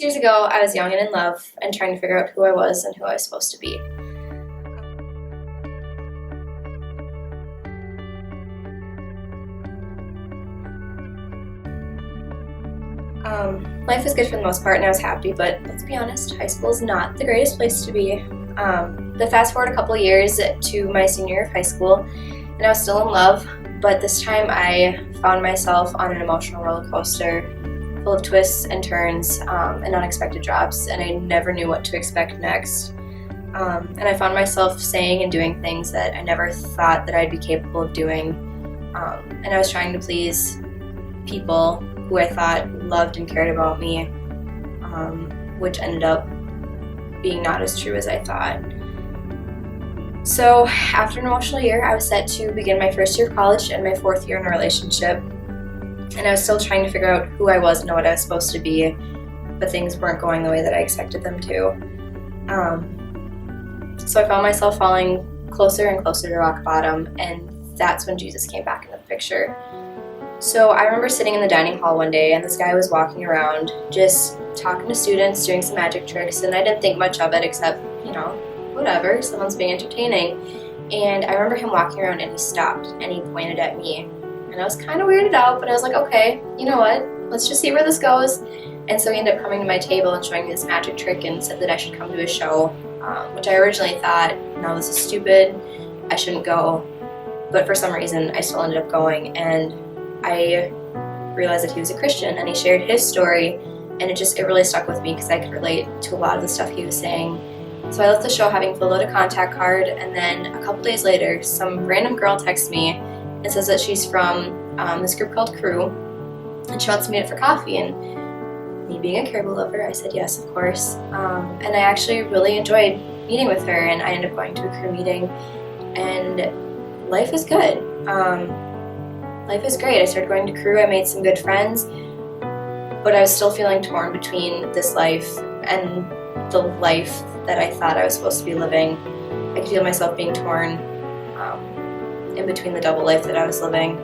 Years ago, I was young and in love and trying to figure out who I was and who I was supposed to be. Life was good for the most part and I was happy, but let's be honest, high school is not the greatest place to be. The fast forward a couple years to my senior year of high school, and I was still in love, but this time I found myself on an emotional roller coaster full of twists and turns and unexpected drops, and I never knew what to expect next. And I found myself saying and doing things that I never thought that I'd be capable of doing. And I was trying to please people who I thought loved and cared about me, which ended up being not as true as I thought. So after an emotional year, I was set to begin my first year of college and my fourth year in a relationship. And I was still trying to figure out who I was and what I was supposed to be, but things weren't going the way that I expected them to. So I found myself falling closer and closer to rock bottom, and that's when Jesus came back into the picture. So I remember sitting in the dining hall one day, and this guy was walking around just talking to students, doing some magic tricks, and I didn't think much of it except, whatever, someone's being entertaining. And I remember him walking around and he stopped and he pointed at me. And I was kind of weirded out, but I was like, okay, you know what? Let's just see where this goes. And so he ended up coming to my table and showing me this magic trick and said that I should come to his show, which I originally thought, no, this is stupid. I shouldn't go. But for some reason, I still ended up going. And I realized that he was a Christian and he shared his story. And it really stuck with me because I could relate to a lot of the stuff he was saying. So I left the show having filled out a contact card. And then a couple days later, some random girl texts me and says that she's from this group called Crew, and she wants to meet up for coffee. And me being a Caribou lover, I said yes, of course. And I actually really enjoyed meeting with her, and I ended up going to a Crew meeting, and life is good. Life is great. I started going to Crew, I made some good friends, but I was still feeling torn between this life and the life that I thought I was supposed to be living. I could feel myself being torn in between the double life that I was living.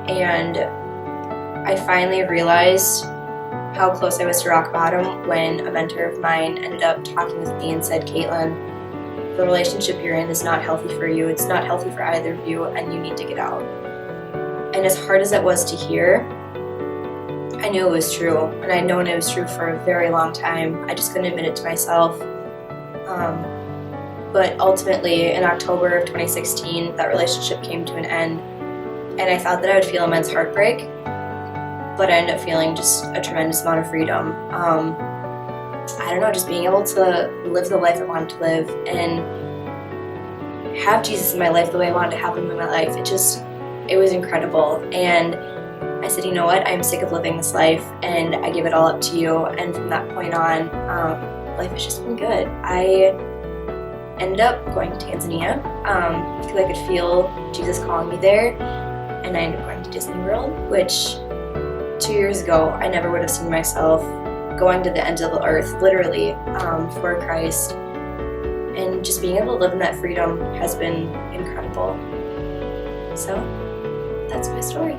And I finally realized how close I was to rock bottom when a mentor of mine ended up talking with me and said, Kaitlin, the relationship you're in is not healthy for you. It's not healthy for either of you, and you need to get out. And as hard as that was to hear, I knew it was true, and I'd known it was true for a very long time. I just couldn't admit it to myself. But ultimately, in October of 2016, that relationship came to an end, and I thought that I would feel immense heartbreak, but I ended up feeling just a tremendous amount of freedom. I don't know, just being able to live the life I wanted to live and have Jesus in my life the way I wanted to have him in my life. It was incredible. And I said, you know what, I'm sick of living this life, and I give it all up to you. And from that point on, life has just been good. I ended up going to Tanzania because I could feel Jesus calling me there, and I ended up going to Disney World, which 2 years ago I never would have seen myself going to the end of the earth, literally, for Christ. And just being able to live in that freedom has been incredible. So that's my story.